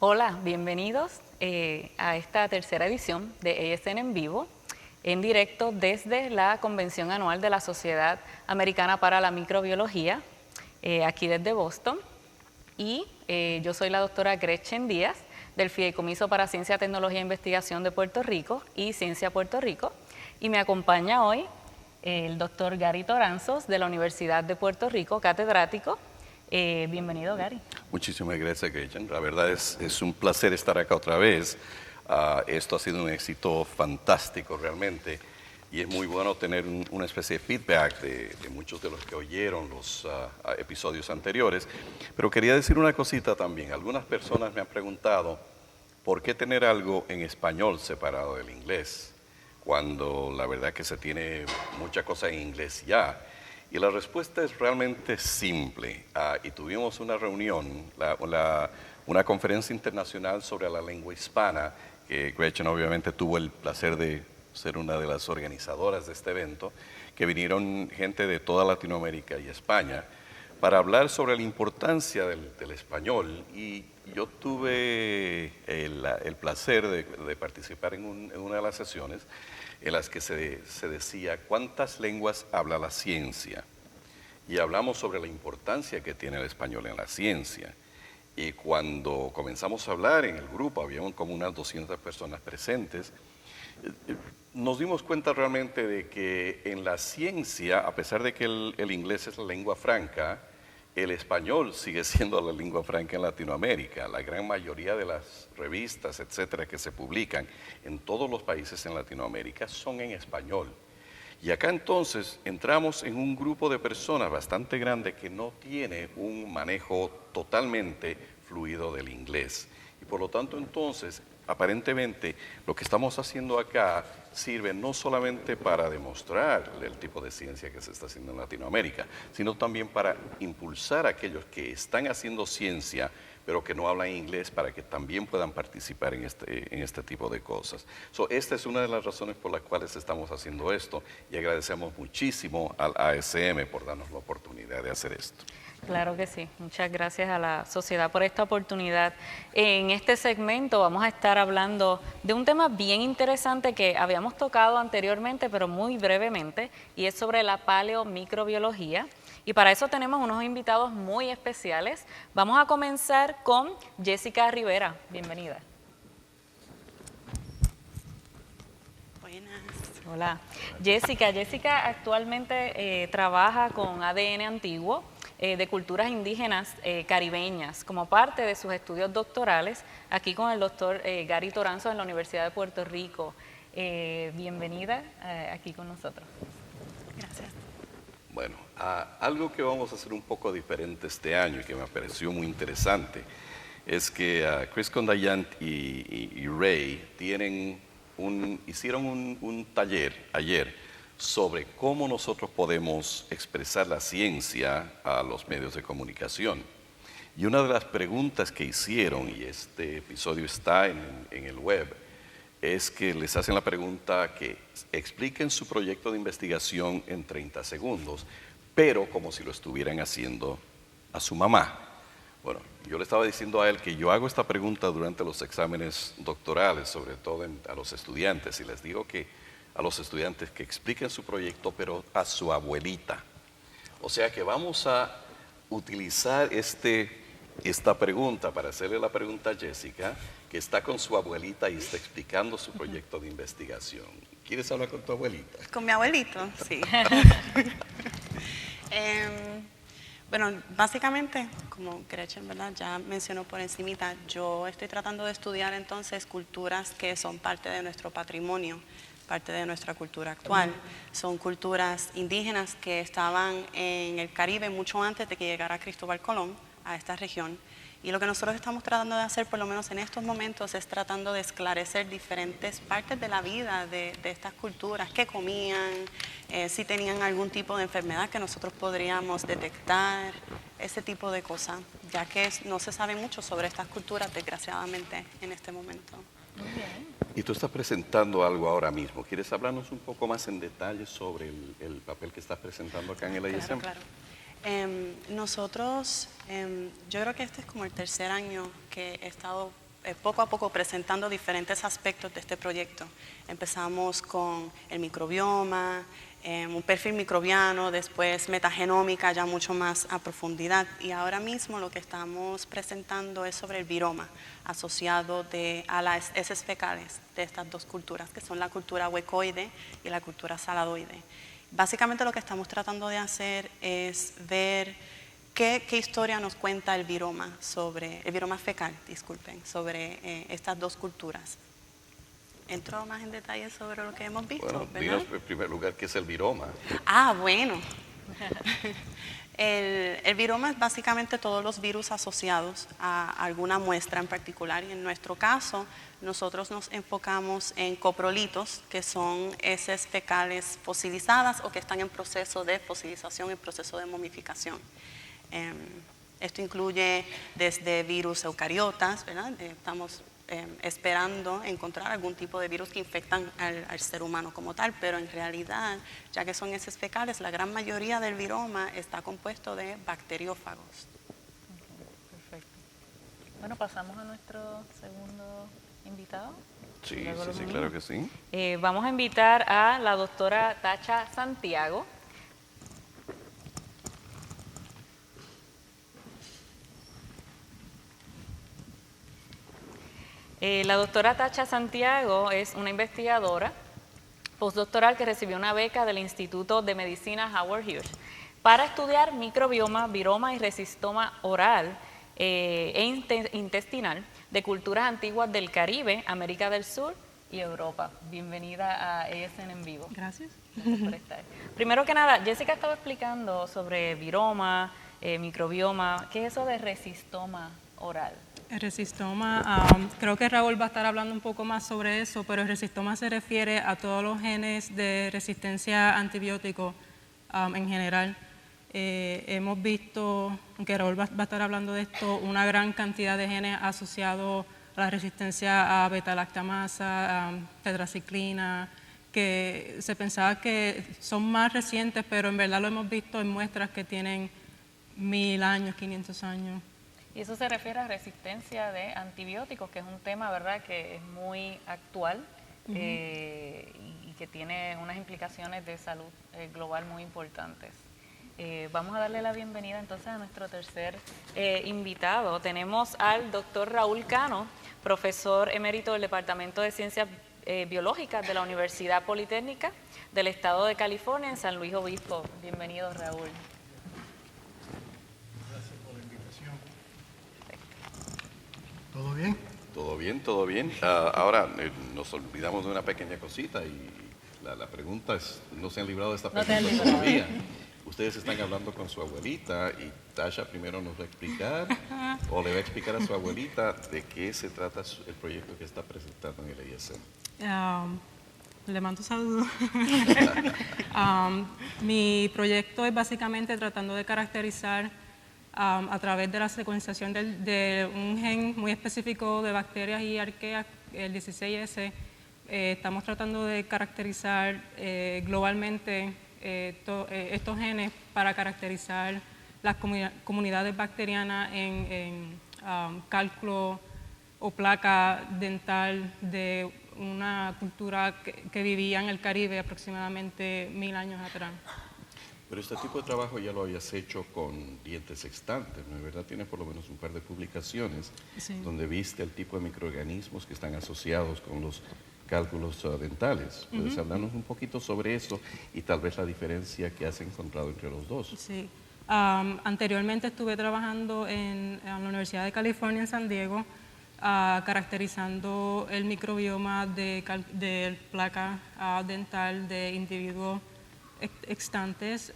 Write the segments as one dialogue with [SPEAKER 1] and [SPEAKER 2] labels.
[SPEAKER 1] Hola, bienvenidos a esta tercera edición de ASN en vivo, en directo desde la Convención Anual de la Sociedad Americana para la Microbiología, aquí desde Boston. Y yo soy la doctora Gretchen Díaz, del Fideicomiso para Ciencia, Tecnología e Investigación de Puerto Rico y Ciencia Puerto Rico. Y me acompaña hoy el doctor Gary Toranzos, de la Universidad de Puerto Rico, catedrático. Bienvenido, Gary.
[SPEAKER 2] Muchísimas gracias, Gretchen. La verdad es un placer estar acá otra vez. Esto ha sido un éxito fantástico realmente y es muy bueno tener una especie de feedback de muchos de los que oyeron los episodios anteriores. Pero quería decir una cosita también. Algunas personas me han preguntado por qué tener algo en español separado del inglés, cuando la verdad que se tiene mucha cosa en inglés ya. Y la respuesta es realmente simple. Y tuvimos una reunión, una conferencia internacional sobre la lengua hispana, que Gretchen obviamente tuvo el placer de ser una de las organizadoras de este evento, que vinieron gente de toda Latinoamérica y España para hablar sobre la importancia del español. Y yo tuve el placer de participar en una de las sesiones en las que se decía cuántas lenguas habla la ciencia. Y hablamos sobre la importancia que tiene el español en la ciencia. Y cuando comenzamos a hablar en el grupo, habíamos como unas 200 personas presentes, nos dimos cuenta realmente de que en la ciencia, a pesar de que el inglés es la lengua franca, el español sigue siendo la lengua franca en Latinoamérica. La gran mayoría de las revistas, etcétera, que se publican en todos los países en Latinoamérica son en español. Y acá entonces entramos en un grupo de personas bastante grande que no tiene un manejo totalmente fluido del inglés. Y por lo tanto entonces, aparentemente, lo que estamos haciendo acá sirve no solamente para demostrar el tipo de ciencia que se está haciendo en Latinoamérica, sino también para impulsar a aquellos que están haciendo ciencia pero que no hablan inglés para que también puedan participar en este tipo de cosas. Esta es una de las razones por las cuales estamos haciendo esto y agradecemos muchísimo al ASM por darnos la oportunidad de hacer esto.
[SPEAKER 1] Claro que sí. Muchas gracias a la sociedad por esta oportunidad. En este segmento vamos a estar hablando de un tema bien interesante que habíamos tocado anteriormente, pero muy brevemente, y es sobre la paleomicrobiología. Y para eso tenemos unos invitados muy especiales. Vamos a comenzar con Jessica Rivera. Bienvenida.
[SPEAKER 3] Buenas.
[SPEAKER 1] Hola. Jessica actualmente trabaja con ADN antiguo de culturas indígenas caribeñas como parte de sus estudios doctorales aquí con el doctor Gary Toranzos en la Universidad de Puerto Rico. Bienvenida aquí con nosotros.
[SPEAKER 3] Gracias.
[SPEAKER 2] Bueno, algo que vamos a hacer un poco diferente este año y que me pareció muy interesante es que Chris Condayant y Ray hicieron un taller ayer sobre cómo nosotros podemos expresar la ciencia a los medios de comunicación. Y una de las preguntas que hicieron, y este episodio está en el web, es que les hacen la pregunta que expliquen su proyecto de investigación en 30 segundos, pero como si lo estuvieran haciendo a su mamá. Bueno, yo le estaba diciendo a él que yo hago esta pregunta durante los exámenes doctorales, sobre todo a los estudiantes, y les digo a los estudiantes que expliquen su proyecto, pero a su abuelita. O sea que vamos a utilizar esta pregunta para hacerle la pregunta a Jessica, que está con su abuelita y está explicando su proyecto de investigación. ¿Quieres hablar con tu abuelita?
[SPEAKER 3] Con mi abuelito, sí. Bueno, básicamente, como Gretchen, ¿verdad? Ya mencionó por encimita, yo estoy tratando de estudiar entonces culturas que son parte de nuestro patrimonio, parte de nuestra cultura actual. Son culturas indígenas que estaban en el Caribe mucho antes de que llegara Cristóbal Colón a esta región. Y lo que nosotros estamos tratando de hacer, por lo menos en estos momentos, es tratando de esclarecer diferentes partes de la vida de estas culturas, qué comían, si tenían algún tipo de enfermedad que nosotros podríamos detectar, ese tipo de cosas, ya que no se sabe mucho sobre estas culturas, desgraciadamente, en este momento.
[SPEAKER 1] Muy bien.
[SPEAKER 2] Y tú estás presentando algo ahora mismo. ¿Quieres hablarnos un poco más en detalle sobre el papel que estás presentando acá en el ASM?
[SPEAKER 3] Claro. Nosotros, yo creo que este es como el tercer año que he estado poco a poco presentando diferentes aspectos de este proyecto. Empezamos con el microbioma, un perfil microbiano, después metagenómica ya mucho más a profundidad, y ahora mismo lo que estamos presentando es sobre el viroma asociado a las heces fecales de estas dos culturas, que son la cultura huecoide y la cultura saladoide. Básicamente lo que estamos tratando de hacer es ver qué historia nos cuenta el viroma fecal, disculpen, sobre estas dos culturas. ¿Entro más en detalle sobre lo que hemos visto?
[SPEAKER 2] Bueno,
[SPEAKER 3] ¿verdad?
[SPEAKER 2] dinos en primer lugar qué es el viroma.
[SPEAKER 3] Bueno. El viroma es básicamente todos los virus asociados a alguna muestra en particular, y en nuestro caso nosotros nos enfocamos en coprolitos, que son heces fecales fosilizadas o que están en proceso de fosilización, en proceso de momificación. Esto incluye desde virus eucariotas, ¿verdad? Estamos esperando encontrar algún tipo de virus que infectan al ser humano como tal, pero en realidad, ya que son heces fecales, la gran mayoría del viroma está compuesto de bacteriófagos.
[SPEAKER 1] Perfecto. Bueno, pasamos a nuestro segundo invitado.
[SPEAKER 2] Sí, claro que sí.
[SPEAKER 1] Vamos a invitar a la doctora Tacha Santiago. La doctora Tacha Santiago es una investigadora postdoctoral que recibió una beca del Instituto de Medicina Howard Hughes para estudiar microbioma, viroma y resistoma oral intestinal de culturas antiguas del Caribe, América del Sur y Europa. Bienvenida a ESN en vivo.
[SPEAKER 4] Gracias.
[SPEAKER 1] Gracias por estar. Primero que nada, Jessica estaba explicando sobre viroma, microbioma. ¿Qué es eso de resistoma oral?
[SPEAKER 4] El resistoma, creo que Raúl va a estar hablando un poco más sobre eso, pero el resistoma se refiere a todos los genes de resistencia a antibióticos en general. Hemos visto, aunque Raúl va a estar hablando de esto, una gran cantidad de genes asociados a la resistencia a beta-lactamasa, tetraciclina, que se pensaba que son más recientes, pero en verdad lo hemos visto en muestras que tienen 1000 años, 500 años.
[SPEAKER 1] Y eso se refiere a resistencia de antibióticos, que es un tema, ¿verdad?, que es muy actual y que tiene unas implicaciones de salud global muy importantes. Vamos a darle la bienvenida entonces a nuestro tercer invitado. Tenemos al doctor Raúl Cano, profesor emérito del Departamento de Ciencias Biológicas de la Universidad Politécnica del Estado de California en San Luis Obispo. Bienvenido, Raúl.
[SPEAKER 5] ¿Todo bien?
[SPEAKER 2] Todo bien. Ahora nos olvidamos de una pequeña cosita y la pregunta es, no se han librado de esta pregunta todavía. Ustedes están hablando con su abuelita y Tasha primero nos va a explicar o le va a explicar a su abuelita de qué se trata el proyecto que está presentando en el ISM.
[SPEAKER 4] Le mando saludos. Mi proyecto es básicamente tratando de caracterizar a través de la secuenciación de un gen muy específico de bacterias y arqueas, el 16S. Estamos tratando de caracterizar globalmente estos genes para caracterizar las comunidades bacterianas en cálculo o placa dental de una cultura que vivía en el Caribe aproximadamente 1000 años atrás.
[SPEAKER 2] Pero este tipo de trabajo ya lo habías hecho con dientes extantes, ¿no es verdad? Tienes por lo menos un par de publicaciones donde viste el tipo de microorganismos que están asociados con los cálculos dentales. ¿Puedes hablarnos un poquito sobre eso y tal vez la diferencia que has encontrado entre los dos?
[SPEAKER 4] Sí. Anteriormente estuve trabajando en la Universidad de California en San Diego, caracterizando el microbioma de placa dental de individuos extantes,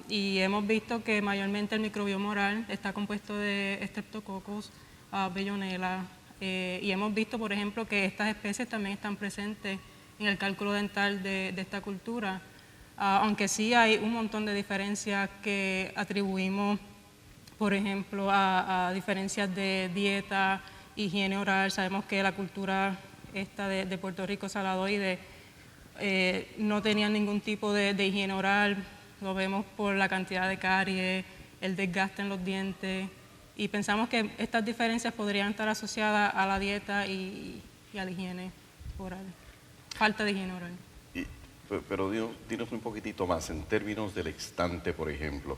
[SPEAKER 4] y hemos visto que mayormente el microbioma oral está compuesto de Streptococcus, Bellonella, y hemos visto, por ejemplo, que estas especies también están presentes en el cálculo dental de esta cultura, aunque sí hay un montón de diferencias que atribuimos, por ejemplo, a diferencias de dieta, higiene oral. Sabemos que la cultura esta de Puerto Rico, saladoide, no tenían ningún tipo de higiene oral. Lo vemos por la cantidad de caries, el desgaste en los dientes, Y pensamos que estas diferencias podrían estar asociadas a la dieta y a la higiene oral, falta de higiene oral.
[SPEAKER 2] Pero dinos un poquitito más, en términos del extante, por ejemplo,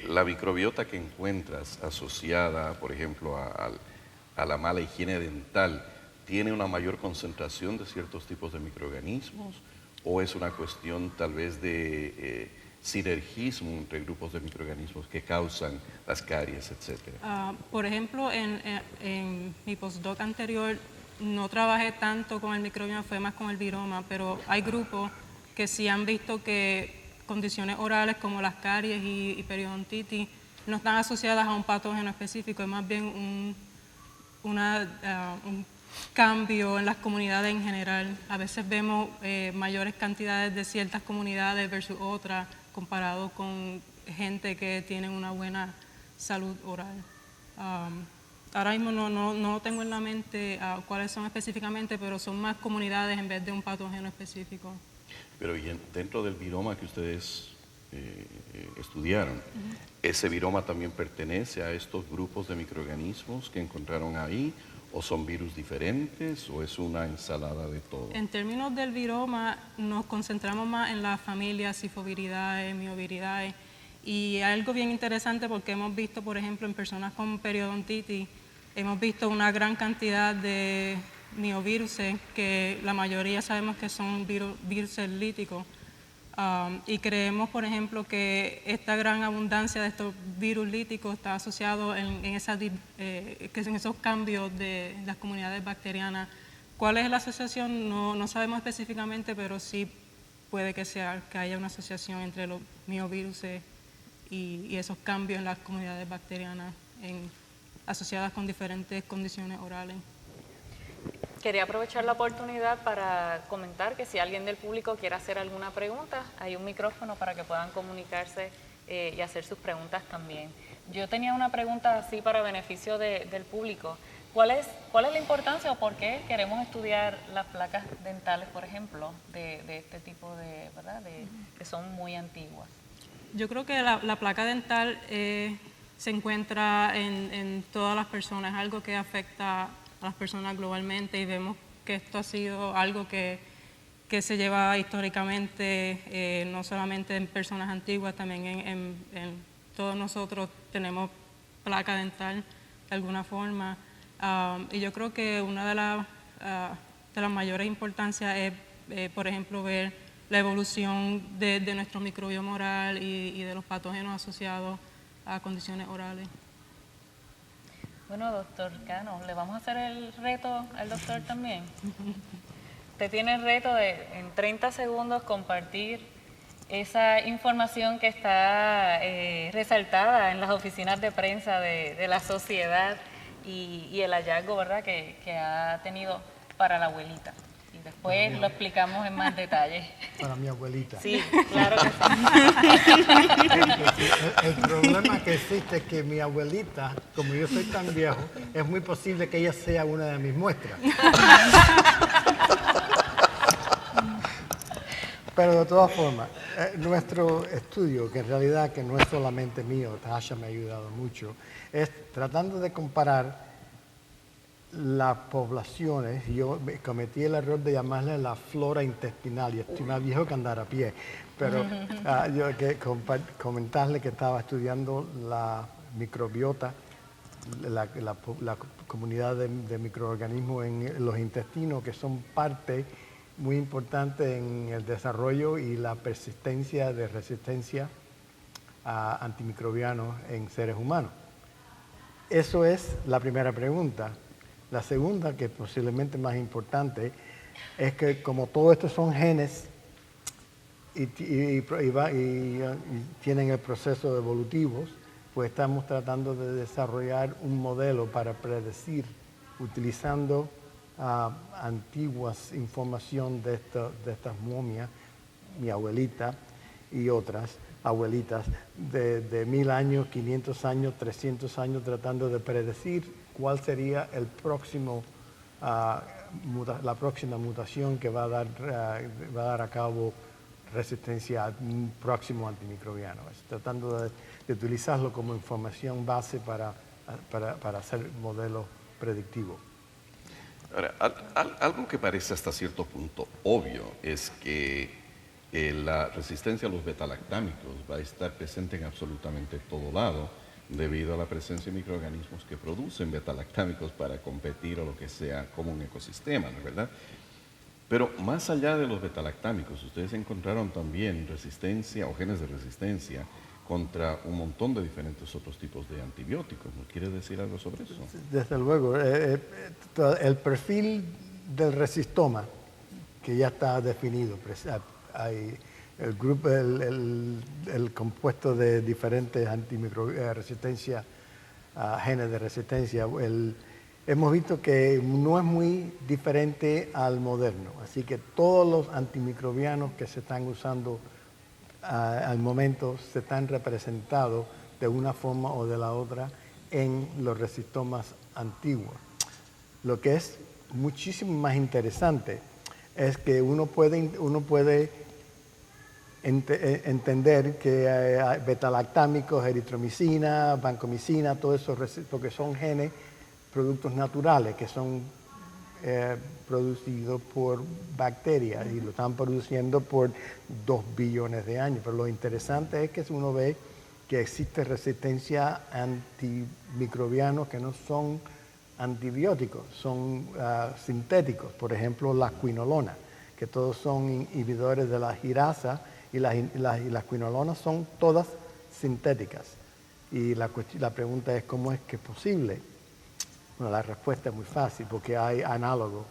[SPEAKER 2] la microbiota que encuentras asociada, por ejemplo, a la mala higiene dental, ¿tiene una mayor concentración de ciertos tipos de microorganismos o es una cuestión tal vez de sinergismo entre grupos de microorganismos que causan las caries, etcétera?
[SPEAKER 4] Por ejemplo, en mi postdoc anterior no trabajé tanto con el microbioma, fue más con el viroma, pero hay grupos que sí han visto que condiciones orales como las caries y periodontitis no están asociadas a un patógeno específico, es más bien un cambio en las comunidades en general. A veces vemos mayores cantidades de ciertas comunidades versus otras, comparado con gente que tiene una buena salud oral. Ahora mismo no tengo en la mente cuáles son específicamente, pero son más comunidades en vez de un patógeno específico.
[SPEAKER 2] Pero dentro del viroma que ustedes estudiaron, ¿ese viroma también pertenece a estos grupos de microorganismos que encontraron ahí? ¿O son virus diferentes o es una ensalada de todo?
[SPEAKER 4] En términos del viroma, nos concentramos más en las familias Sifoviridae, Mioviridae, y hay algo bien interesante porque hemos visto, por ejemplo, en personas con periodontitis, hemos visto una gran cantidad de mioviruses, que la mayoría sabemos que son virus líticos, y creemos, por ejemplo, que esta gran abundancia de estos virus líticos está asociado en esos cambios de las comunidades bacterianas. ¿Cuál es la asociación? No sabemos específicamente, pero sí puede que haya una asociación entre los mioviruses y esos cambios en las comunidades bacterianas asociadas con diferentes condiciones orales.
[SPEAKER 1] Quería aprovechar la oportunidad para comentar que si alguien del público quiere hacer alguna pregunta, hay un micrófono para que puedan comunicarse y hacer sus preguntas también. Yo tenía una pregunta así para beneficio del público. ¿Cuál es la importancia o por qué queremos estudiar las placas dentales, por ejemplo, de este tipo de, ¿verdad? Que son muy antiguas?
[SPEAKER 4] Yo creo que la placa dental se encuentra en todas las personas, es algo que afecta a las personas globalmente y vemos que esto ha sido algo que se lleva históricamente, no solamente en personas antiguas, también en todos nosotros tenemos placa dental de alguna forma. Y yo creo que una de las mayores importancias es, por ejemplo, ver la evolución de nuestro microbioma oral y de los patógenos asociados a condiciones orales.
[SPEAKER 1] Bueno, doctor Cano, le vamos a hacer el reto al doctor también. Usted tiene el reto de en 30 segundos compartir esa información que está resaltada en las oficinas de prensa de la sociedad y el hallazgo, ¿verdad?, que ha tenido para la abuelita. Y después lo explicamos en más detalle.
[SPEAKER 5] Para mi abuelita.
[SPEAKER 1] Sí, claro que sí.
[SPEAKER 5] El problema que existe es que mi abuelita, como yo soy tan viejo, es muy posible que ella sea una de mis muestras. Pero de todas formas, nuestro estudio, que en realidad que no es solamente mío, Tasha me ha ayudado mucho, es tratando de comparar las poblaciones. Yo cometí el error de llamarle la flora intestinal y estoy más viejo que andar a pie, pero yo comentarle que estaba estudiando la microbiota, la comunidad de microorganismos en los intestinos, que son parte muy importante en el desarrollo y la persistencia de resistencia a antimicrobianos en seres humanos. Eso es la primera pregunta. La segunda, que posiblemente más importante, es que como todo esto son genes y tienen el proceso evolutivo, pues estamos tratando de desarrollar un modelo para predecir, utilizando antiguas información de estas momias, mi abuelita y otras abuelitas, de 1000 años, 500 años, 300 años, tratando de predecir cuál sería el próximo, la próxima mutación que va a dar a cabo resistencia a un próximo antimicrobiano. Tratando de utilizarlo como información base para para hacer modelos predictivos.
[SPEAKER 2] Ahora, algo que parece hasta cierto punto obvio es que la resistencia a los betalactámicos va a estar presente en absolutamente todo lado debido a la presencia de microorganismos que producen betalactámicos para competir o lo que sea como un ecosistema, ¿no es verdad? Pero más allá de los betalactámicos, ustedes encontraron también resistencia o genes de resistencia contra un montón de diferentes otros tipos de antibióticos. ¿No quiere decir algo sobre eso?
[SPEAKER 5] Desde luego, el perfil del resistoma, que ya está definido, hay el grupo, el compuesto de diferentes resistencia, genes de resistencia, hemos visto que no es muy diferente al moderno, así que todos los antimicrobianos que se están usando al momento se están representados de una forma o de la otra en los resistomas antiguos. Lo que es muchísimo más interesante es que uno puede entender que hay betalactámicos, eritromicina, vancomicina, todo eso, porque son genes, productos naturales que son producidos por bacterias y lo están produciendo por 2 billones de años. Pero lo interesante es que uno ve que existe resistencia a antimicrobianos que no son antibióticos, son sintéticos. Por ejemplo, la quinolona, que todos son inhibidores de la girasa y las quinolonas son todas sintéticas. Y la pregunta es, ¿cómo es que es posible? Bueno, la respuesta es muy fácil, porque hay análogos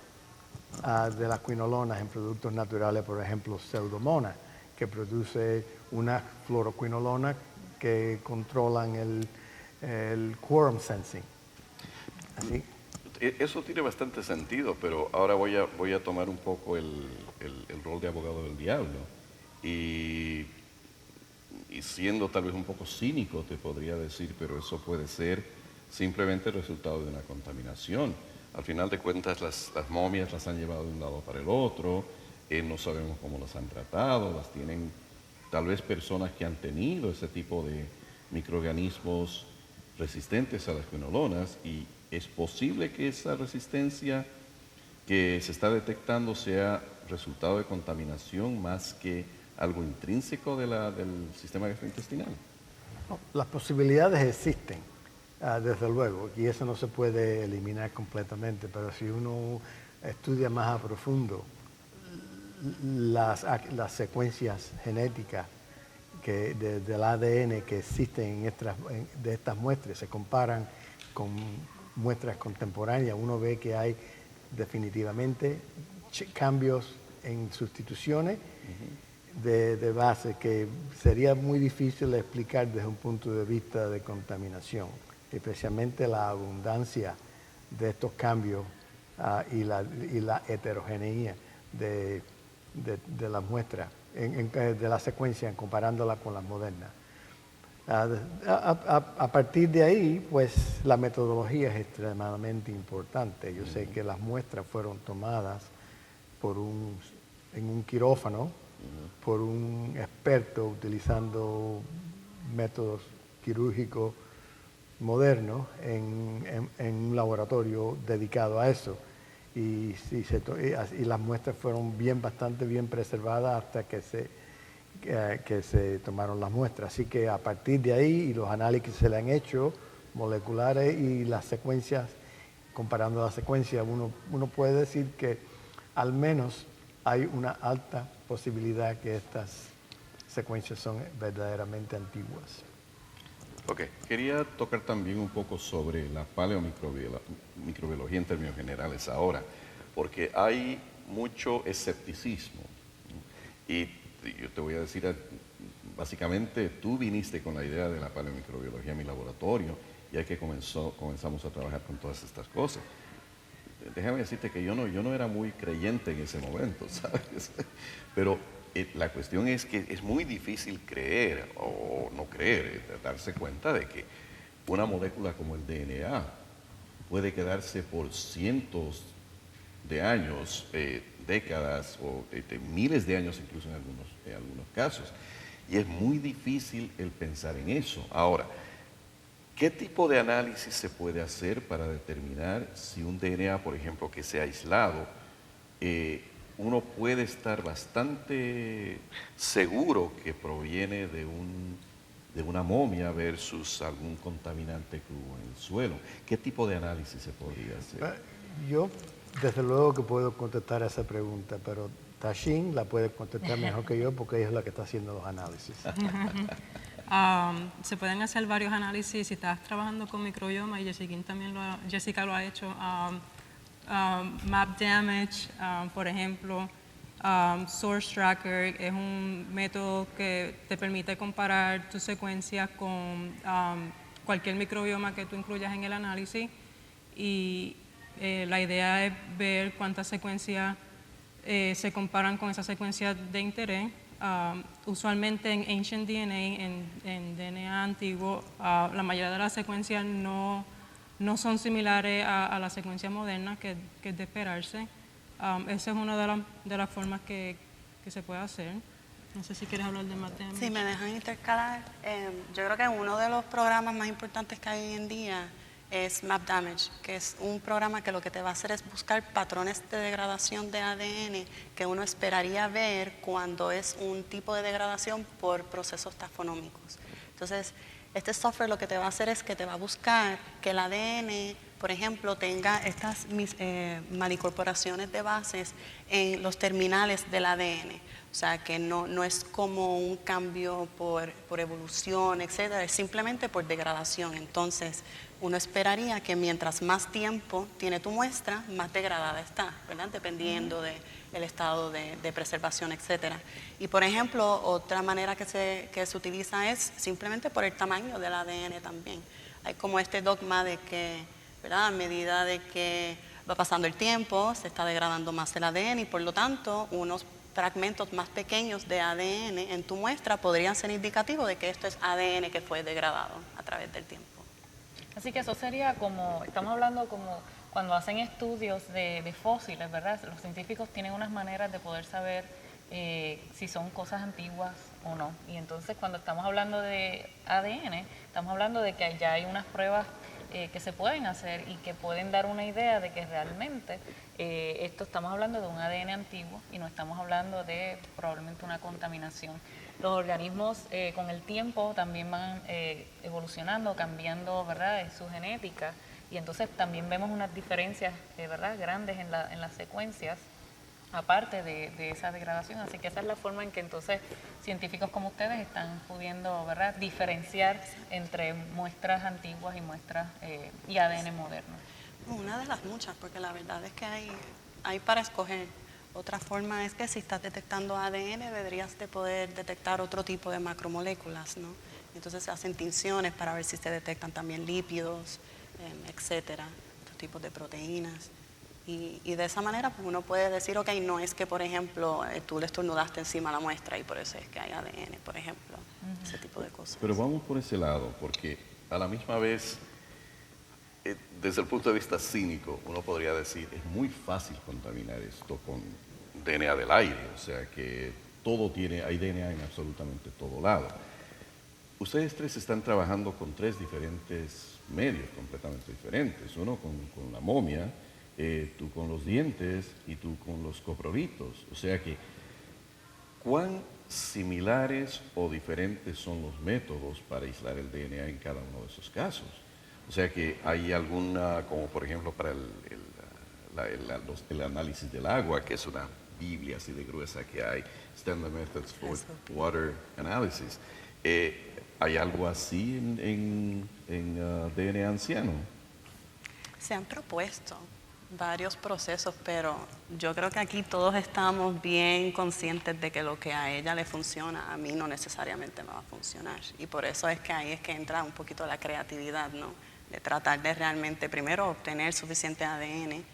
[SPEAKER 5] de las quinolonas en productos naturales, por ejemplo, Pseudomonas, que produce una fluoroquinolona que controlan el quorum sensing. ¿Así?
[SPEAKER 2] Eso tiene bastante sentido, pero ahora voy a tomar un poco el rol de abogado del diablo. Y siendo tal vez un poco cínico, te podría decir, pero eso puede ser simplemente el resultado de una contaminación. Al final de cuentas, las momias las han llevado de un lado para el otro, no sabemos cómo las han tratado, las tienen tal vez personas que han tenido ese tipo de microorganismos resistentes a las quinolonas, y es posible que esa resistencia que se está detectando sea resultado de contaminación más que algo intrínseco del sistema gastrointestinal.
[SPEAKER 5] No, las posibilidades existen, desde luego, y eso no se puede eliminar completamente, pero si uno estudia más a profundo las secuencias genéticas del ADN que existen de estas muestras, se comparan con muestras contemporáneas, uno ve que hay definitivamente cambios en sustituciones de base que sería muy difícil de explicar desde un punto de vista de contaminación, especialmente la abundancia de estos cambios y la heterogeneidad de las muestras, de la secuencia, comparándola con las modernas. A partir de ahí, pues la metodología es extremadamente importante. Yo sé que las muestras fueron tomadas en un quirófano por un experto utilizando métodos quirúrgicos modernos en un laboratorio dedicado a eso. Y las muestras fueron bastante bien preservadas hasta que se tomaron las muestras. Así que a partir de ahí, y los análisis que se le han hecho, moleculares y las secuencias, comparando las secuencias, uno puede decir que al menos hay una alta posibilidad que estas secuencias son verdaderamente antiguas.
[SPEAKER 2] Ok, quería tocar también un poco sobre la paleomicrobiología en términos generales ahora, porque hay mucho escepticismo, ¿no? Y yo te voy a decir, básicamente tú viniste con la idea de la paleomicrobiología a mi laboratorio, ya que comenzamos a trabajar con todas estas cosas. Déjame decirte que yo no era muy creyente en ese momento, ¿sabes? Pero la cuestión es que es muy difícil creer o no creer, darse cuenta de que una molécula como el DNA puede quedarse por cientos de años, décadas o miles de años incluso en algunos casos. Y es muy difícil el pensar en eso. Ahora,
[SPEAKER 6] ¿Qué tipo de análisis se puede hacer para determinar si un DNA, por ejemplo, que sea aislado, uno puede estar bastante seguro que proviene de una momia versus algún contaminante que hubo en el suelo? ¿Qué tipo de análisis se podría hacer?
[SPEAKER 5] Yo, desde luego que puedo contestar esa pregunta, pero Tashin la puede contestar mejor que yo porque ella es la que está haciendo los análisis.
[SPEAKER 4] Se pueden hacer varios análisis si estás trabajando con microbioma, y Jessica lo ha hecho. Map damage, por ejemplo, source tracker es un método que te permite comparar tus secuencias con cualquier microbioma que tú incluyas en el análisis, y la idea es ver cuántas secuencias se comparan con esas secuencias de interés. Usualmente en Ancient DNA, en DNA antiguo, la mayoría de las secuencias no son similares a la secuencia moderna, que es de esperarse. Esa es una de las formas que se puede hacer. No sé si quieres hablar de Map damage.
[SPEAKER 3] Si me dejan intercalar, yo creo que uno de los programas más importantes que hay hoy en día es Map Damage, que es un programa que lo que te va a hacer es buscar patrones de degradación de ADN que uno esperaría ver cuando es un tipo de degradación por procesos tafonómicos. Entonces, este software lo que te va a hacer es que te va a buscar que el ADN, por ejemplo, tenga estas malincorporaciones de bases en los terminales del ADN. O sea, que no es como un cambio por evolución, etcétera, es simplemente por degradación. Entonces, uno esperaría que mientras más tiempo tiene tu muestra, más degradada está, ¿verdad? Dependiendo del estado de preservación, etcétera. Y, por ejemplo, otra manera que se utiliza es simplemente por el tamaño del ADN también. Hay como este dogma de que, ¿verdad? A medida de que va pasando el tiempo, se está degradando más el ADN y, por lo tanto, unos fragmentos más pequeños de ADN en tu muestra podrían ser indicativos de que esto es ADN que fue degradado a través del tiempo.
[SPEAKER 1] Así que eso sería como, estamos hablando como cuando hacen estudios de fósiles, ¿verdad? Los científicos tienen unas maneras de poder saber si son cosas antiguas o no. Y entonces cuando estamos hablando de ADN, estamos hablando de que ya hay unas pruebas que se pueden hacer y que pueden dar una idea de que realmente esto estamos hablando de un ADN antiguo y no estamos hablando de probablemente una contaminación. Los organismos con el tiempo también van evolucionando, cambiando, ¿verdad?, su genética, y entonces también vemos unas diferencias, ¿verdad?, grandes en las secuencias, aparte de esa degradación. Así que esa es la forma en que entonces científicos como ustedes están pudiendo, ¿verdad?, diferenciar entre muestras antiguas y muestras y ADN moderno.
[SPEAKER 3] Una de las muchas, porque la verdad es que hay para escoger. Otra forma es que si estás detectando ADN, deberías de poder detectar otro tipo de macromoléculas, ¿no? Entonces se hacen tinciones para ver si se detectan también lípidos, etcétera, otros tipos de proteínas. Y de esa manera pues uno puede decir, ok, no es que, por ejemplo, tú le estornudaste encima a la muestra y por eso es que hay ADN, por ejemplo, ese tipo de cosas.
[SPEAKER 6] Pero vamos por ese lado, porque a la misma vez, desde el punto de vista cínico, uno podría decir, es muy fácil contaminar esto con DNA del aire, o sea que hay DNA en absolutamente todo lado. Ustedes tres están trabajando con tres diferentes medios completamente diferentes, uno con la momia, tú con los dientes y tú con los coprolitos, o sea que, ¿cuán similares o diferentes son los métodos para aislar el DNA en cada uno de esos casos? O sea que hay alguna, como por ejemplo para el análisis del agua, que es una biblia así de gruesa que hay, Standard Methods for Water Analysis. ¿Hay algo así en DNA anciano?
[SPEAKER 3] Se han propuesto varios procesos, pero yo creo que aquí todos estamos bien conscientes de que lo que a ella le funciona, a mí no necesariamente me va a funcionar. Y por eso es que ahí es que entra un poquito la creatividad, ¿no? De tratar de realmente, primero, obtener suficiente ADN,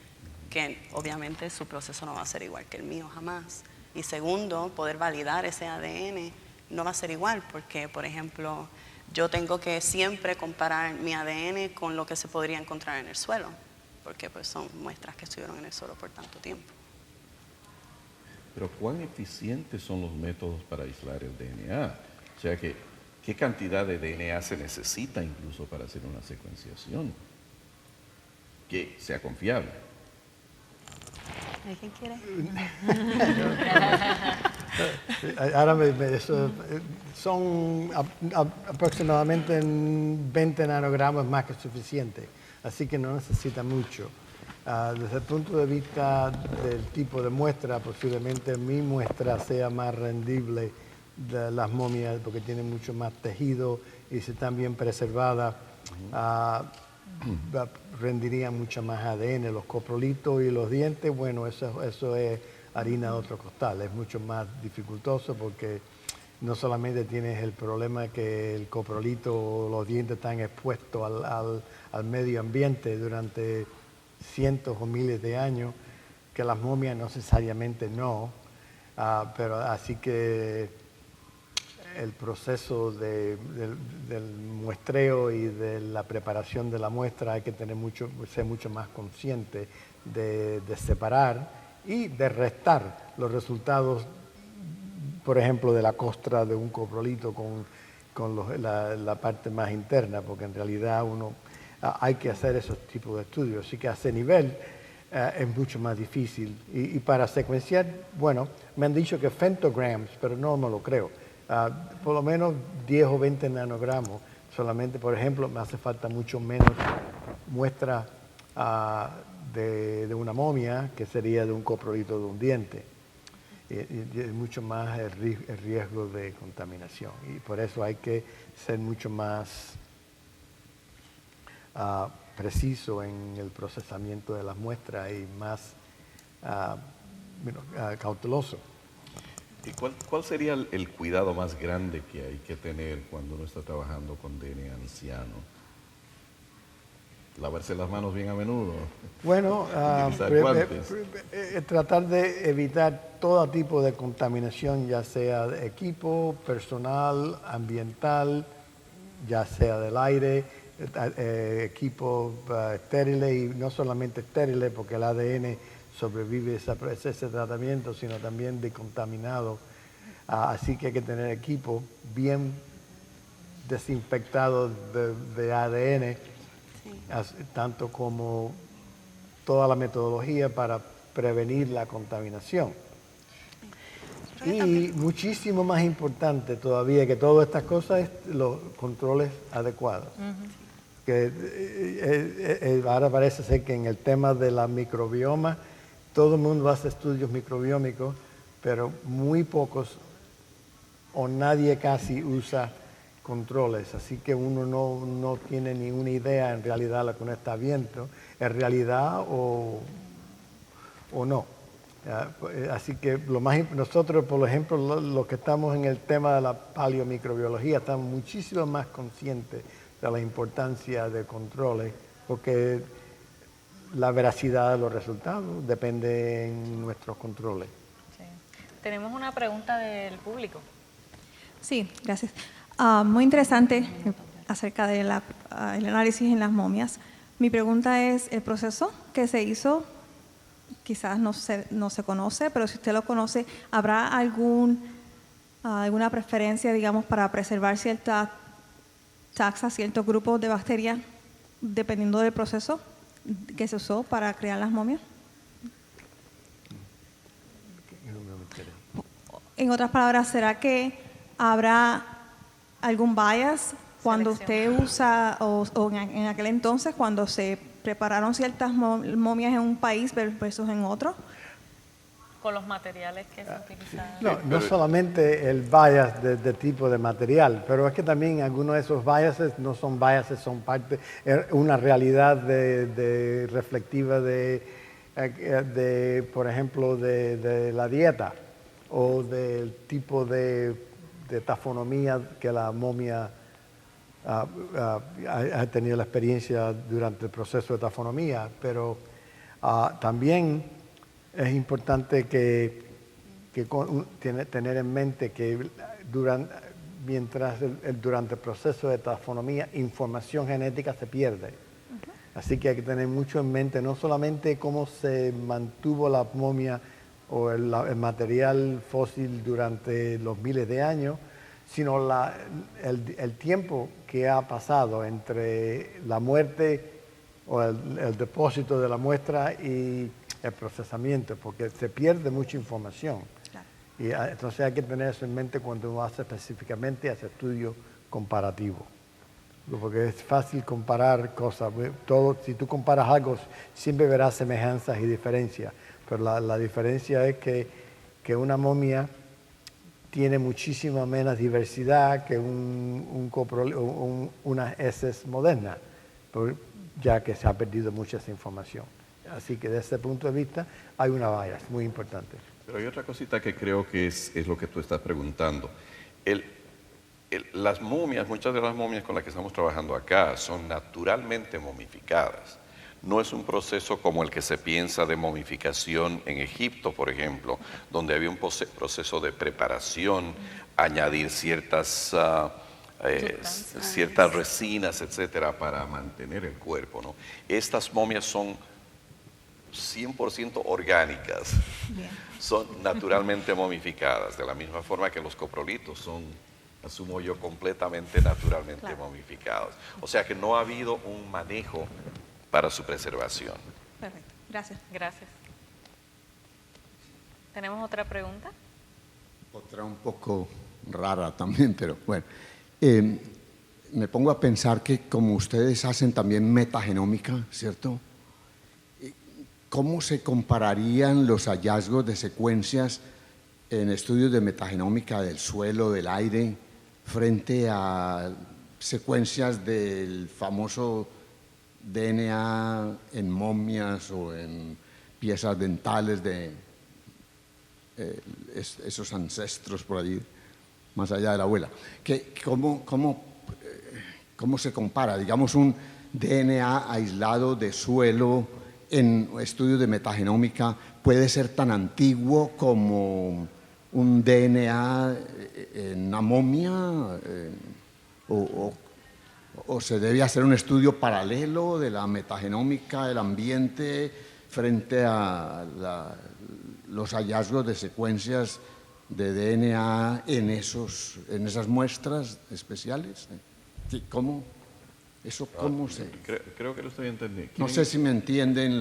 [SPEAKER 3] que obviamente su proceso no va a ser igual que el mío jamás. Y segundo, poder validar ese ADN no va a ser igual, porque, por ejemplo, yo tengo que siempre comparar mi ADN con lo que se podría encontrar en el suelo, porque pues son muestras que estuvieron en el suelo por tanto tiempo.
[SPEAKER 6] Pero ¿cuán eficientes son los métodos para aislar el DNA? O sea que ¿Qué cantidad de DNA se necesita incluso para hacer una secuenciación que sea confiable?
[SPEAKER 3] ¿Alguien quiere?
[SPEAKER 5] Ahora son aproximadamente 20 nanogramos más que suficiente, así que no necesita mucho. Desde el punto de vista del tipo de muestra, posiblemente mi muestra sea más rendible de las momias porque tienen mucho más tejido y si están bien preservadas, rendirían mucho más ADN. Los coprolitos y los dientes, bueno, eso es harina de otro costal. Es mucho más dificultoso porque no solamente tienes el problema que el coprolito o los dientes están expuestos al medio ambiente durante cientos o miles de años, que las momias no necesariamente no, pero así que el proceso del muestreo y de la preparación de la muestra hay que ser mucho más consciente de separar y de restar los resultados, por ejemplo, de la costra de un coprolito con la parte más interna, porque en realidad hay que hacer esos tipos de estudios. Así que a ese nivel es mucho más difícil. Y para secuenciar, bueno, me han dicho que femtograms, pero no me lo creo. Por lo menos 10 o 20 nanogramos. Solamente, por ejemplo, me hace falta mucho menos muestra de una momia que sería de un coprolito de un diente. Y mucho más el riesgo de contaminación. Y por eso hay que ser mucho más preciso en el procesamiento de las muestras y más cauteloso.
[SPEAKER 6] ¿Y cuál sería el cuidado más grande que hay que tener cuando uno está trabajando con DNA anciano? ¿Lavarse las manos bien a menudo?
[SPEAKER 5] Bueno,
[SPEAKER 6] ¿Utilizar guantes?
[SPEAKER 5] tratar de evitar todo tipo de contaminación, ya sea de equipo, personal, ambiental, ya sea del aire, equipos estériles y no solamente estériles porque el ADN sobrevive ese tratamiento, sino también decontaminado. Así que hay que tener equipo bien desinfectado de ADN, tanto como toda la metodología para prevenir la contaminación. Y muchísimo más importante todavía que todas estas cosas es los controles adecuados. Que ahora parece ser que en el tema de la microbioma todo el mundo hace estudios microbiómicos, pero muy pocos o nadie casi usa controles, así que uno no tiene ni una idea en realidad lo que uno está viendo, en realidad o no. Así que nosotros, por ejemplo, los que estamos en el tema de la paleomicrobiología, estamos muchísimo más conscientes de la importancia de controles, porque la veracidad de los resultados depende de nuestros controles.
[SPEAKER 1] Sí. Tenemos una pregunta del público.
[SPEAKER 7] Sí, gracias. Muy interesante acerca del análisis en las momias. Mi pregunta es, el proceso que se hizo, quizás no se conoce, pero si usted lo conoce, ¿habrá alguna preferencia, digamos, para preservar cierta taxa, ciertos grupos de bacterias, dependiendo del proceso que se usó para crear las momias? En otras palabras, ¿será que habrá algún bias cuando usted usa, o en aquel entonces, cuando se prepararon ciertas momias en un país versus en otro?
[SPEAKER 1] Con los materiales que se utilizaban.
[SPEAKER 5] No solamente el bias de tipo de material, pero es que también algunos de esos biases no son biases, son una realidad reflectiva por ejemplo, de la dieta o del tipo de tafonomía que la momia ha tenido la experiencia durante el proceso de tafonomía, pero también es importante tener en mente que durante el proceso de tafonomía, información genética se pierde. Así que hay que tener mucho en mente, no solamente cómo se mantuvo la momia o el material fósil durante los miles de años, sino el tiempo que ha pasado entre la muerte o el depósito de la muestra y el procesamiento, porque se pierde mucha información.
[SPEAKER 7] Claro.
[SPEAKER 5] Y entonces hay que tener eso en mente cuando uno hace específicamente ese estudio comparativo. Porque es fácil comparar cosas. Si tú comparas algo, siempre verás semejanzas y diferencias. Pero la diferencia es que una momia tiene muchísima menos diversidad que una heces moderna, ya que se ha perdido mucha esa información. Así que desde ese punto de vista hay una bias muy importante.
[SPEAKER 6] Pero hay otra cosita que creo que es lo que tú estás preguntando. Las momias, muchas de las momias con las que estamos trabajando acá son naturalmente momificadas. No es un proceso como el que se piensa de momificación en Egipto, por ejemplo, donde había un proceso de preparación, añadir ciertas resinas, etcétera, para mantener el cuerpo, ¿no? Estas momias son 100% orgánicas, son naturalmente momificadas, de la misma forma que los coprolitos son, asumo yo, completamente naturalmente momificados. O sea que no ha habido un manejo para su preservación.
[SPEAKER 7] Perfecto, gracias.
[SPEAKER 1] Gracias. ¿Tenemos otra pregunta?
[SPEAKER 8] Otra un poco rara también, pero bueno. Me pongo a pensar que como ustedes hacen también metagenómica, ¿cierto? ¿Cómo se compararían los hallazgos de secuencias en estudios de metagenómica del suelo, del aire, frente a secuencias del famoso DNA en momias o en piezas dentales de esos ancestros por allí, más allá de la abuela? ¿Cómo se compara? Digamos, un DNA aislado de suelo en estudios de metagenómica puede ser tan antiguo como un DNA en una momia, o se debe hacer un estudio paralelo de la metagenómica del ambiente frente a los hallazgos de secuencias de DNA en esas muestras especiales. Sí, ¿cómo se...?
[SPEAKER 6] Creo que lo estoy entendiendo.
[SPEAKER 8] No sé si me entienden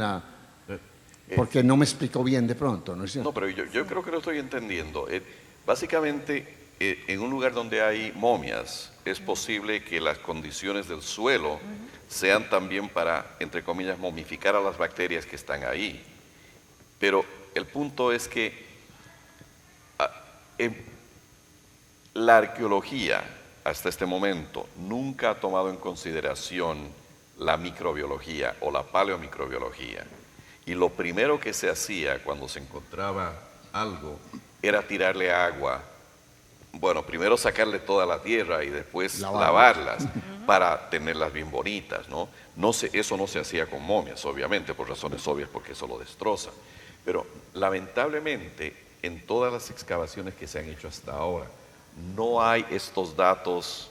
[SPEAKER 8] porque no me explicó bien de pronto, ¿no es cierto?
[SPEAKER 2] No, pero yo creo que lo estoy entendiendo. Básicamente, en un lugar donde hay momias, es posible que las condiciones del suelo sean también para, entre comillas, momificar a las bacterias que están ahí. Pero el punto es que la arqueología, hasta este momento, nunca ha tomado en consideración la microbiología o la paleomicrobiología. Y lo primero que se hacía cuando se encontraba algo era tirarle agua. Bueno, primero sacarle toda la tierra y después lavarlas para tenerlas bien bonitas, ¿no? Eso no se hacía con momias, obviamente, por razones obvias, porque eso lo destroza. Pero lamentablemente, en todas las excavaciones que se han hecho hasta ahora, no hay estos datos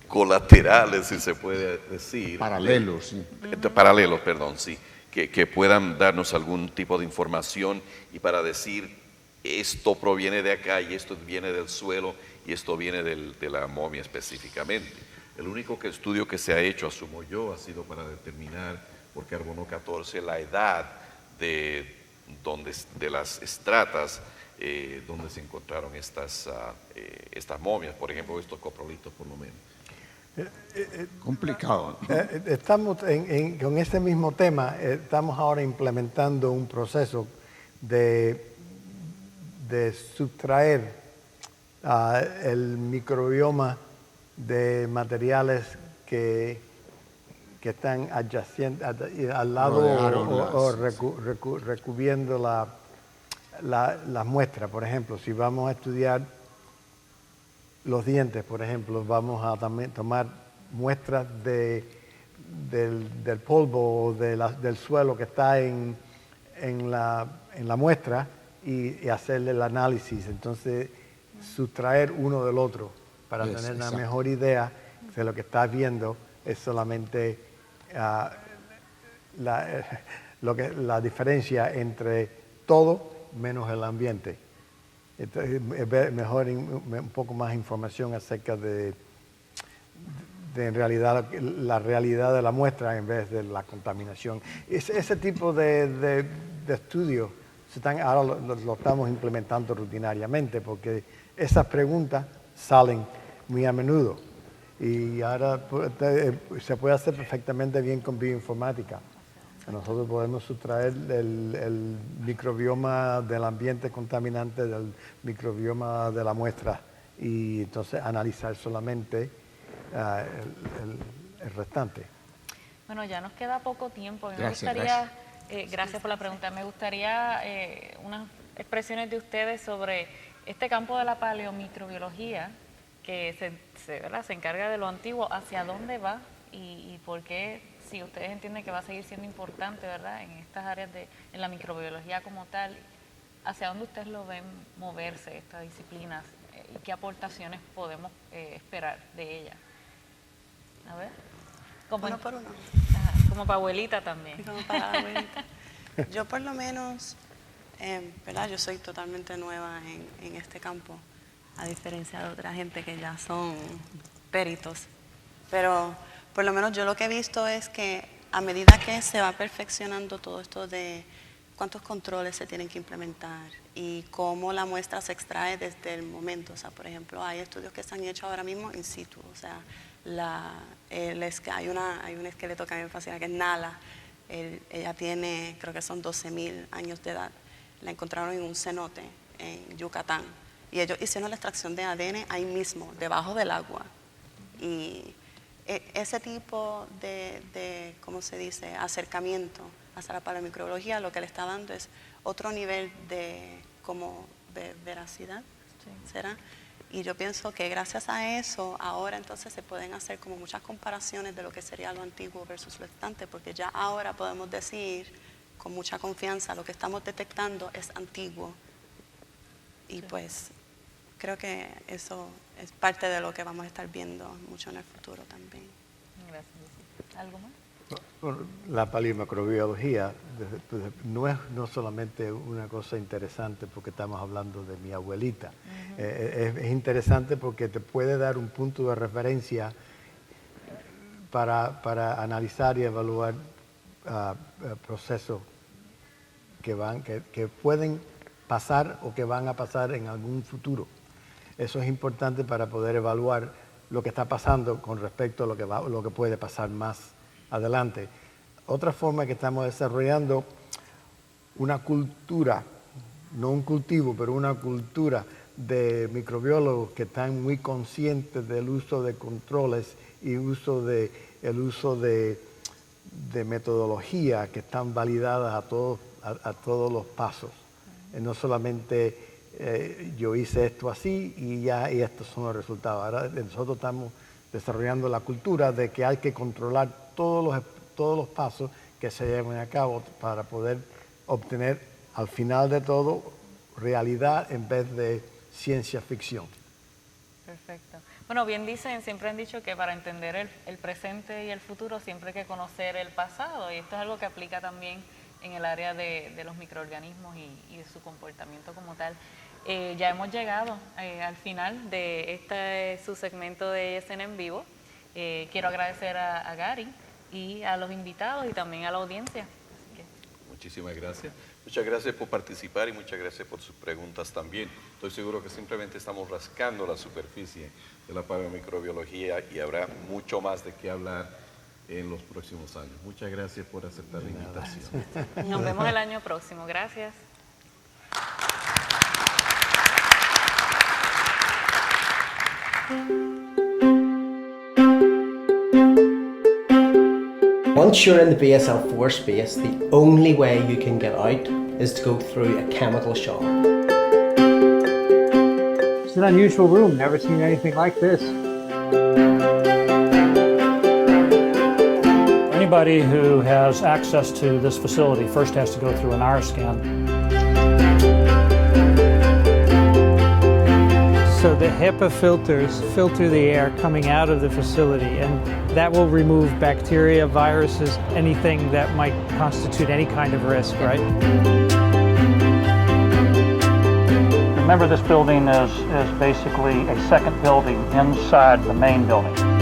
[SPEAKER 2] colaterales, si se puede decir.
[SPEAKER 8] Paralelos, sí.
[SPEAKER 2] Paralelos, perdón, sí. Que puedan darnos algún tipo de información y para decir esto proviene de acá y esto viene del suelo y esto viene de la momia específicamente. El único estudio que se ha hecho, asumo yo, ha sido para determinar por carbono 14 la edad de las estratas donde se encontraron estas momias, por ejemplo, estos coprolitos por lo menos.
[SPEAKER 8] Complicado.
[SPEAKER 5] Estamos con este mismo tema, estamos ahora implementando un proceso de sustraer el microbioma de materiales que están adyacentes al lado o recubriendo las muestras. Por ejemplo, si vamos a estudiar los dientes, por ejemplo, vamos a también tomar muestras del polvo o del suelo que está en la muestra y hacerle el análisis. Entonces, sustraer uno del otro para tener una mejor idea de lo que estás viendo es solamente la diferencia entre todo menos el ambiente. Entonces, mejor, un poco más información acerca de en realidad la realidad de la muestra en vez de la contaminación. Ese tipo de estudios ahora lo estamos implementando rutinariamente porque esas preguntas salen muy a menudo y ahora se puede hacer perfectamente bien con bioinformática. Nosotros podemos sustraer el microbioma del ambiente contaminante del microbioma de la muestra y entonces analizar solamente el restante.
[SPEAKER 1] Bueno, ya nos queda poco tiempo. Me
[SPEAKER 8] Gracias,
[SPEAKER 1] gustaría, gracias por la pregunta, me gustaría unas expresiones de ustedes sobre este campo de la paleomicrobiología que se encarga de lo antiguo, hacia dónde va y por qué, si ustedes entienden que va a seguir siendo importante, ¿verdad?, en estas áreas en la microbiología como tal, hacia dónde ustedes lo ven moverse estas disciplinas y qué aportaciones podemos esperar de ellas. A ver.
[SPEAKER 3] Uno por uno.
[SPEAKER 1] Ajá, como para abuelita también.
[SPEAKER 3] Y como para la abuelita. Yo por lo menos, ¿verdad? Yo soy totalmente nueva en este campo, a diferencia de otra gente que ya son peritos. Pero por lo menos yo lo que he visto es que a medida que se va perfeccionando todo esto de cuántos controles se tienen que implementar y cómo la muestra se extrae desde el momento. O sea, por ejemplo, hay estudios que se han hecho ahora mismo in situ. O sea, hay un esqueleto que a mí me fascina, que es Nala. Ella tiene, creo que son 12.000 años de edad. La encontraron en un cenote en Yucatán. Y ellos hicieron la extracción de ADN ahí mismo, debajo del agua. Y ese tipo de ¿cómo se dice?, acercamiento hacia la paleomicrobiología, lo que le está dando es otro nivel de veracidad, sí, ¿será? Y yo pienso que gracias a eso, ahora entonces se pueden hacer como muchas comparaciones de lo que sería lo antiguo versus lo restante, porque ya ahora podemos decir con mucha confianza lo que estamos detectando es antiguo. Y pues creo que eso es parte de lo que vamos a estar viendo mucho en el futuro también.
[SPEAKER 1] Gracias. ¿Algo más?
[SPEAKER 5] Bueno, la paleomicrobiología no es solamente una cosa interesante porque estamos hablando de mi abuelita. Es interesante porque te puede dar un punto de referencia para analizar y evaluar procesos que pueden pasar o que van a pasar en algún futuro. Eso es importante para poder evaluar lo que está pasando con respecto a lo que puede pasar más adelante. Otra forma que estamos desarrollando una cultura, no un cultivo, pero una cultura de microbiólogos que están muy conscientes del uso de controles y el uso de metodología que están validadas a todos los pasos. No solamente yo hice esto así y estos son los resultados. Ahora nosotros estamos desarrollando la cultura de que hay que controlar todos los pasos que se lleven a cabo para poder obtener al final de todo realidad en vez de ciencia ficción.
[SPEAKER 1] Perfecto. Bueno, bien siempre han dicho que para entender el presente y el futuro siempre hay que conocer el pasado, y esto es algo que aplica también en el área de los microorganismos y de su comportamiento como tal. Ya hemos llegado al final de su segmento de ESN en vivo. Quiero agradecer a Gary y a los invitados y también a la audiencia.
[SPEAKER 2] Muchísimas gracias. Muchas gracias por participar y muchas gracias por sus preguntas también. Estoy seguro que simplemente estamos rascando la superficie de la paleomicrobiología y habrá mucho más de qué hablar en los próximos años. Muchas gracias por aceptar la invitación.
[SPEAKER 1] Nos vemos el año próximo. Gracias.
[SPEAKER 9] Once you're in the BSL-4 space, the only way you can get out is to go through a chemical shower.
[SPEAKER 10] It's an unusual room, never seen anything like this. Anybody who has access to this facility first has to go through an R scan. So the HEPA filters filter the air coming out of the facility, and that will remove bacteria, viruses, anything that might constitute any kind of risk, right? Remember, this building is basically a second building inside the main building.